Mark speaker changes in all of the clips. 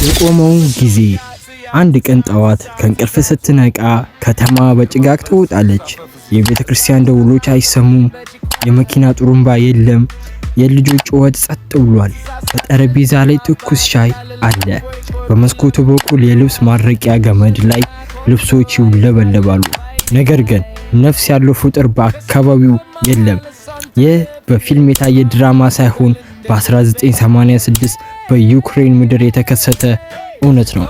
Speaker 1: የቆመው ጊዜ አንድ ቀን ጠዋት ከእንቅልፍ ስትነቃ ከተማ በጭጋግ ትውጣለች። የቤተ ክርስቲያን ደውሎች አይሰሙም። የመኪና ጥሩምባ የለም። የልጆች ጩኸት ጸጥ ብሏል። በጠረጴዛ ላይ ትኩስ ሻይ አለ። በመስኮቱ በኩል የልብስ ማድረቂያ ገመድ ላይ ልብሶች ይውለበለባሉ። ነገር ግን ነፍስ ያለው ፍጡር በአካባቢው የለም። ይህ በፊልም የታየ ድራማ ሳይሆን በ1986 በዩክሬን ምድር የተከሰተ እውነት ነው።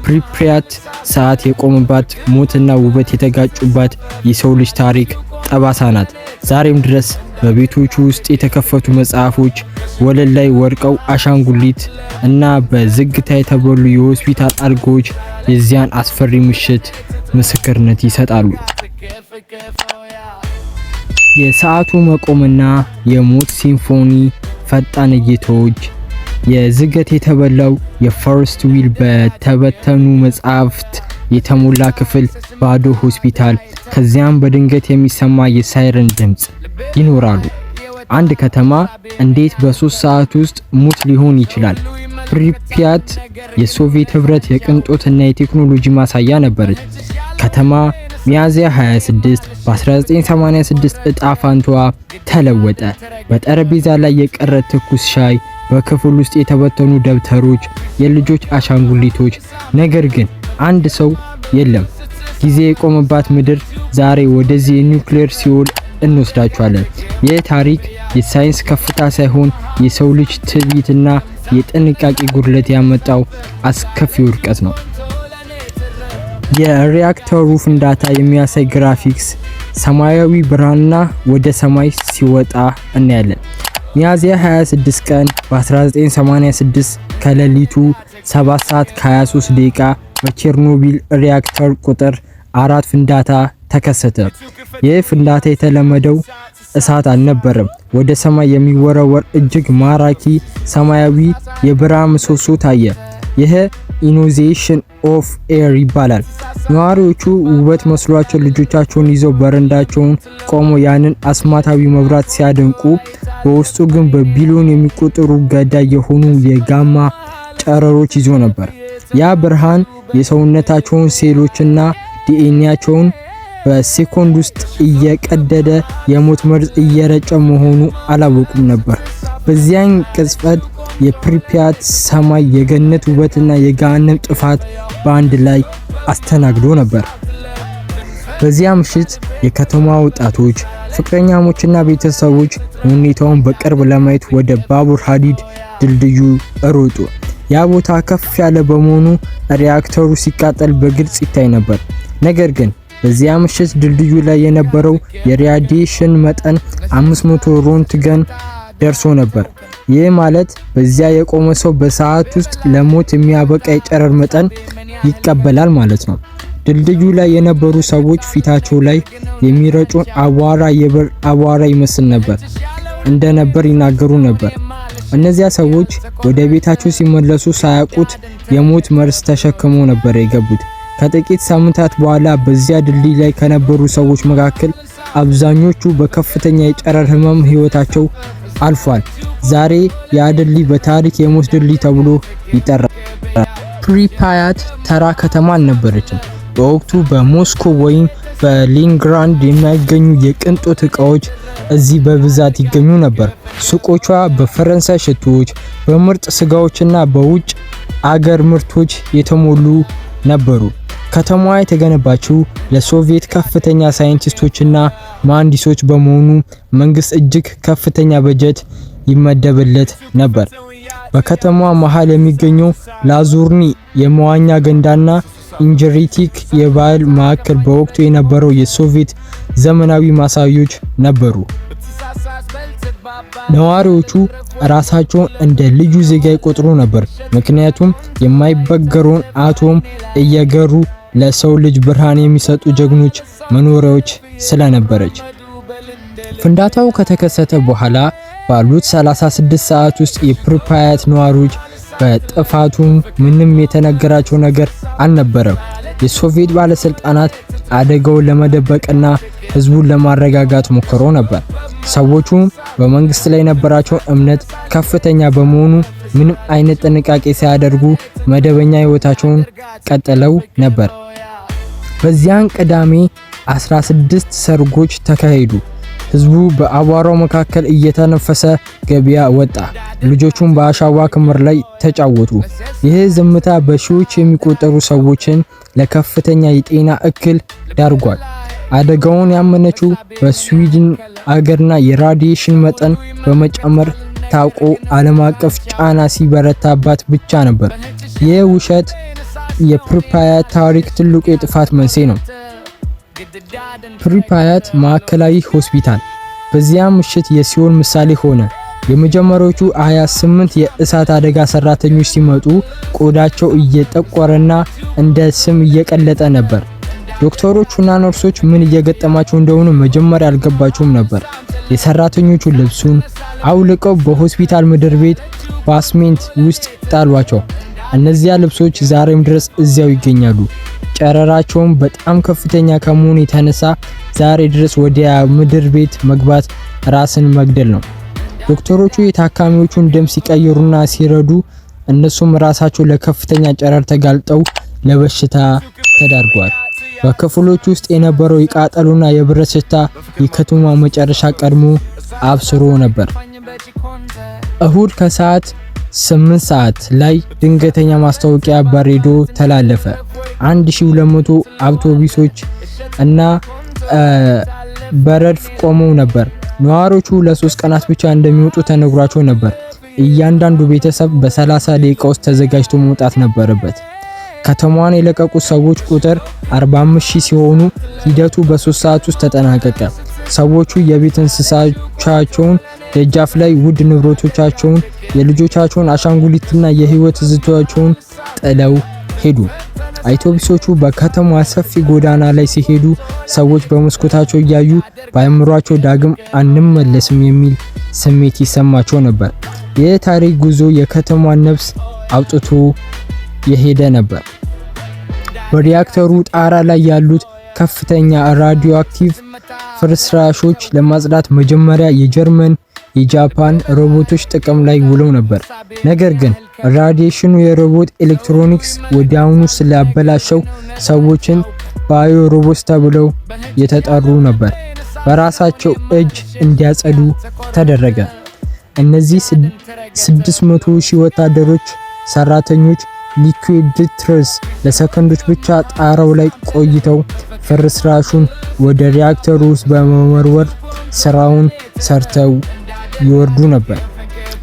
Speaker 1: ፕሪፕያት ሰዓት የቆመባት፣ ሞትና ውበት የተጋጩባት የሰው ልጅ ታሪክ ጠባሳ ናት። ዛሬም ድረስ በቤቶቹ ውስጥ የተከፈቱ መጽሐፎች፣ ወለል ላይ ወድቀው አሻንጉሊት እና በዝግታ የተበሉ የሆስፒታል አልጋዎች የዚያን አስፈሪ ምሽት ምስክርነት ይሰጣሉ። የሰዓቱ መቆምና የሞት ሲምፎኒ ፈጣን እይታዎች፣ የዝገት የተበላው የፈርስት ዊል፣ በተበተኑ መጽሐፍት የተሞላ ክፍል፣ ባዶ ሆስፒታል፣ ከዚያም በድንገት የሚሰማ የሳይረን ድምጽ ይኖራሉ። አንድ ከተማ እንዴት በ3 ሰዓት ውስጥ ሙት ሊሆን ይችላል? ፕሪፕያት የሶቪየት ህብረት የቅንጦትና የቴክኖሎጂ ማሳያ ነበረች። ከተማ ሚያዝያ 26 በ1986 እጣ ፋንታዋ ተለወጠ። በጠረጴዛ ላይ የቀረ ትኩስ ሻይ፣ በክፍል ውስጥ የተበተኑ ደብተሮች፣ የልጆች አሻንጉሊቶች፣ ነገር ግን አንድ ሰው የለም። ጊዜ የቆመባት ምድር። ዛሬ ወደዚህ የኒውክሌር ሲኦል እንወስዳችኋለን። ይህ ታሪክ የሳይንስ ከፍታ ሳይሆን የሰው ልጅ ትዕቢትና የጥንቃቄ ጉድለት ያመጣው አስከፊ ውድቀት ነው። የሪያክተሩ ፍንዳታ የሚያሳይ ግራፊክስ፣ ሰማያዊ ብርሃንና ወደ ሰማይ ሲወጣ እናያለን። ሚያዝያ 26 ቀን በ1986 ከሌሊቱ 7 ሰዓት ከ23 ደቂቃ በቼርኖቢል ሪያክተር ቁጥር 4 ፍንዳታ ተከሰተ። ይህ ፍንዳታ የተለመደው እሳት አልነበረም። ወደ ሰማይ የሚወረወር እጅግ ማራኪ ሰማያዊ የብርሃን ምሰሶ ታየ። ይህ ኢኖዜሽን ኦፍ ኤር ይባላል። ነዋሪዎቹ ውበት መስሏቸው ልጆቻቸውን ይዘው በረንዳቸውን ቆመው ያንን አስማታዊ መብራት ሲያደንቁ፣ በውስጡ ግን በቢሊዮን የሚቆጠሩ ገዳይ የሆኑ የጋማ ጨረሮች ይዞ ነበር። ያ ብርሃን የሰውነታቸውን ሴሎችና ዲኤንኤያቸውን በሴኮንድ ውስጥ እየቀደደ የሞት መርዝ እየረጨ መሆኑ አላወቁም ነበር። በዚያን ቅጽበት የፕሪፕያት ሰማይ የገነት ውበትና የገሃነም ጥፋት በአንድ ላይ አስተናግዶ ነበር። በዚያ ምሽት የከተማ ወጣቶች፣ ፍቅረኛሞችና ቤተሰቦች ሁኔታውን በቅርብ ለማየት ወደ ባቡር ሀዲድ ድልድዩ ሮጡ። ያ ቦታ ከፍ ያለ በመሆኑ ሪያክተሩ ሲቃጠል በግልጽ ይታይ ነበር። ነገር ግን በዚያ ምሽት ድልድዩ ላይ የነበረው የራዲዬሽን መጠን 500 ሮንትገን ደርሶ ነበር። ይህ ማለት በዚያ የቆመ ሰው በሰዓት ውስጥ ለሞት የሚያበቃ የጨረር መጠን ይቀበላል ማለት ነው። ድልድዩ ላይ የነበሩ ሰዎች ፊታቸው ላይ የሚረጩን አቧራ የብር አቧራ ይመስል እንደነበር ይናገሩ ነበር። እነዚያ ሰዎች ወደ ቤታቸው ሲመለሱ ሳያውቁት የሞት መርዝ ተሸክመው ነበር የገቡት። ከጥቂት ሳምንታት በኋላ በዚያ ድልድይ ላይ ከነበሩ ሰዎች መካከል አብዛኞቹ በከፍተኛ የጨረር ህመም ህይወታቸው አልፏል። ዛሬ ያ ድልድይ በታሪክ የሞት ድልድይ ተብሎ ይጠራል። ፕሪፕያት ተራ ከተማ አልነበረችም። በወቅቱ በሞስኮ ወይም በሌኒንግራድ የሚገኙ የቅንጦት እቃዎች እዚህ በብዛት ይገኙ ነበር። ሱቆቿ በፈረንሳይ ሽቶዎች፣ በምርጥ ስጋዎችና በውጭ አገር ምርቶች የተሞሉ ነበሩ። ከተማዋ የተገነባችው ለሶቪየት ከፍተኛ ሳይንቲስቶችና መሐንዲሶች በመሆኑ መንግስት እጅግ ከፍተኛ በጀት ይመደብለት ነበር። በከተማዋ መሃል የሚገኘው ላዙርኒ የመዋኛ ገንዳና ኢንጀሪቲክ የባህል ማዕከል በወቅቱ የነበረው የሶቪየት ዘመናዊ ማሳዮች ነበሩ። ነዋሪዎቹ ራሳቸውን እንደ ልዩ ዜጋ ይቆጥሩ ነበር፣ ምክንያቱም የማይበገረውን አቶም እየገሩ ለሰው ልጅ ብርሃን የሚሰጡ ጀግኖች መኖሪያዎች ስለነበረች። ፍንዳታው ከተከሰተ በኋላ ባሉት 36 ሰዓት ውስጥ የፕሪፕያት ነዋሪዎች በጥፋቱ ምንም የተነገራቸው ነገር አልነበረም። የሶቪየት ባለስልጣናት አደጋውን ለመደበቅና ህዝቡን ለማረጋጋት ሞክሮ ነበር። ሰዎቹ በመንግስት ላይ የነበራቸው እምነት ከፍተኛ በመሆኑ ምንም አይነት ጥንቃቄ ሳያደርጉ መደበኛ ህይወታቸውን ቀጥለው ነበር። በዚያን ቅዳሜ 16 ሰርጎች ተካሄዱ። ህዝቡ በአቧራው መካከል እየተነፈሰ ገበያ ወጣ። ልጆቹም በአሻዋ ክምር ላይ ተጫወቱ። ይህ ዝምታ በሺዎች የሚቆጠሩ ሰዎችን ለከፍተኛ የጤና እክል ዳርጓል። አደጋውን ያመነችው በስዊድን አገርና የራዲዬሽን መጠን በመጨመር ታውቆ ዓለም አቀፍ ጫና ሲበረታባት ብቻ ነበር። ይህ ውሸት የፕሪፓያት ታሪክ ትልቁ የጥፋት መንስኤ ነው። ፕሪፓያት ማዕከላዊ ሆስፒታል በዚያ ምሽት የሲኦል ምሳሌ ሆነ። የመጀመሪያዎቹ 28 የእሳት አደጋ ሰራተኞች ሲመጡ ቆዳቸው እየጠቆረና እንደ ስም እየቀለጠ ነበር። ዶክተሮቹና ነርሶች ምን እየገጠማቸው እንደሆነ መጀመሪያ አልገባቸውም ነበር። የሰራተኞቹ ልብሱን አውልቀው በሆስፒታል ምድር ቤት ባስሜንት ውስጥ ጣሏቸው። እነዚያ ልብሶች ዛሬም ድረስ እዚያው ይገኛሉ። ጨረራቸውም በጣም ከፍተኛ ከመሆኑ የተነሳ ዛሬ ድረስ ወደ ምድር ቤት መግባት ራስን መግደል ነው። ዶክተሮቹ የታካሚዎቹን ደም ሲቀይሩና ሲረዱ፣ እነሱም ራሳቸው ለከፍተኛ ጨረር ተጋልጠው ለበሽታ ተዳርጓል። በክፍሎቹ ውስጥ የነበረው የቃጠሎና የብረት ሽታ የከተማ መጨረሻ ቀድሞ አብስሮ ነበር። እሁድ ከሰዓት 8 ሰዓት ላይ ድንገተኛ ማስታወቂያ በሬዲዮ ተላለፈ። 1200 አውቶቡሶች እና በረድፍ ቆመው ነበር። ነዋሪዎቹ ለ3 ቀናት ብቻ እንደሚወጡ ተነግሯቸው ነበር። እያንዳንዱ ቤተሰብ በ30 ደቂቃ ውስጥ ተዘጋጅቶ መውጣት ነበረበት። ከተማዋን የለቀቁት ሰዎች ቁጥር 45000 ሲሆኑ ሂደቱ በ3 ሰዓት ውስጥ ተጠናቀቀ። ሰዎቹ የቤት እንስሳዎቻቸውን ደጃፍ ላይ፣ ውድ ንብረቶቻቸውን፣ የልጆቻቸውን አሻንጉሊትና የህይወት ትዝታቸውን ጥለው ሄዱ። አውቶቡሶቹ በከተማዋ ሰፊ ጎዳና ላይ ሲሄዱ ሰዎች በመስኮታቸው እያዩ በአእምሯቸው ዳግም አንመለስም የሚል ስሜት ይሰማቸው ነበር። ይህ ታሪክ ጉዞ የከተማዋን ነፍስ አውጥቶ የሄደ ነበር። በሪያክተሩ ጣራ ላይ ያሉት ከፍተኛ ራዲዮአክቲቭ ፍርስራሾች ለማጽዳት መጀመሪያ የጀርመን የጃፓን ሮቦቶች ጥቅም ላይ ውለው ነበር። ነገር ግን ራዲዬሽኑ የሮቦት ኤሌክትሮኒክስ ወዲያውኑ ስላበላሸው ሰዎችን ባዮ ሮቦትስ ተብለው የተጠሩ ነበር በራሳቸው እጅ እንዲያጸዱ ተደረገ። እነዚህ 600,000 ወታደሮች ሰራተኞች ሊኩዊድ ዲተርስ ለሰከንዶች ብቻ ጣራው ላይ ቆይተው ፍርስራሹን ወደ ሪያክተሩ ውስጥ በመወርወር ስራውን ሰርተው ይወርዱ ነበር።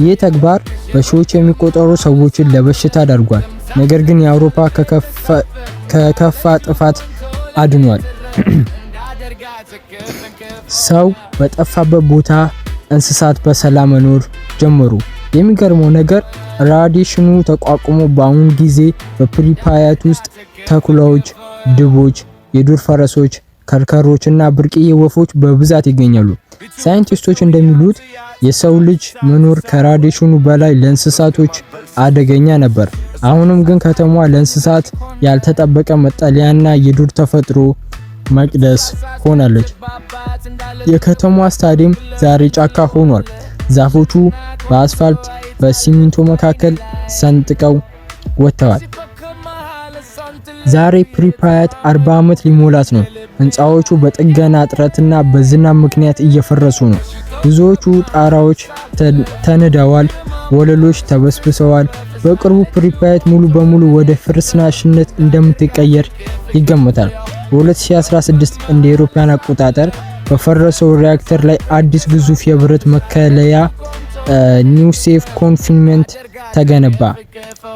Speaker 1: ይህ ተግባር በሺዎች የሚቆጠሩ ሰዎችን ለበሽታ ዳርጓል። ነገር ግን የአውሮፓ ከከፋ ጥፋት አድኗል። ሰው በጠፋበት ቦታ እንስሳት በሰላም መኖር ጀመሩ። የሚገርመው ነገር ራዲዬሽኑ ተቋቁሞ በአሁኑ ጊዜ በፕሪፓያት ውስጥ ተኩላዎች፣ ድቦች፣ የዱር ፈረሶች፣ ከርከሮችና ብርቅዬ ወፎች በብዛት ይገኛሉ። ሳይንቲስቶች እንደሚሉት የሰው ልጅ መኖር ከራዲዬሽኑ በላይ ለእንስሳቶች አደገኛ ነበር። አሁንም ግን ከተማዋ ለእንስሳት ያልተጠበቀ መጠለያና የዱር ተፈጥሮ መቅደስ ሆናለች። የከተማዋ ስታዲየም ዛሬ ጫካ ሆኗል። ዛፎቹ በአስፋልት በሲሚንቶ መካከል ሰንጥቀው ወጥተዋል። ዛሬ ፕሪፓያት 40 ዓመት ሊሞላት ነው። ህንፃዎቹ በጥገና እጥረትና በዝናብ ምክንያት እየፈረሱ ነው። ብዙዎቹ ጣራዎች ተንደዋል፣ ወለሎች ተበስብሰዋል። በቅርቡ ፕሪፓያት ሙሉ በሙሉ ወደ ፍርስራሽነት እንደምትቀየር ይገመታል። በ2016 እንደ አውሮፓውያን አቆጣጠር በፈረሰው ሪያክተር ላይ አዲስ ግዙፍ የብረት መከለያ ኒው ሴፍ ኮንፊንመንት ተገነባ።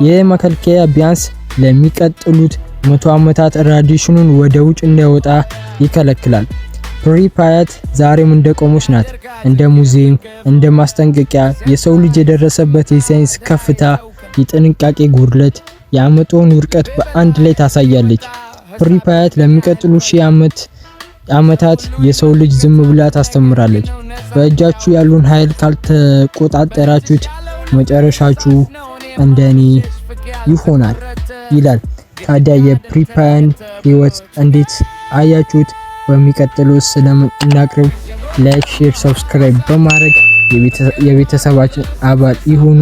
Speaker 1: ይህ መከልከያ ቢያንስ ለሚቀጥሉት 100 ዓመታት ራዲዬሽኑን ወደ ውጭ እንዳይወጣ ይከለክላል። ፕሪፓያት ዛሬም እንደቆመች ናት፣ እንደ ሙዚየም፣ እንደ ማስጠንቀቂያ። የሰው ልጅ የደረሰበት የሳይንስ ከፍታ፣ የጥንቃቄ ጉድለት፣ የአመጣውን ውድቀት በአንድ ላይ ታሳያለች። ፕሪፓያት ለሚቀጥሉ 1000 ዓመታት የሰው ልጅ ዝም ብላ ታስተምራለች። በእጃችሁ ያሉን ኃይል ካልተቆጣጠራችሁት መጨረሻችሁ እንደኔ ይሆናል ይላል። ታዲያ የፕሪፓያን ህይወት እንዴት አያችሁት? በሚቀጥለው ስለምን እናቅርብ ላይክ፣ ሼር፣ ሰብስክራይብ በማድረግ የቤተሰባችን አባል ይሁኑ።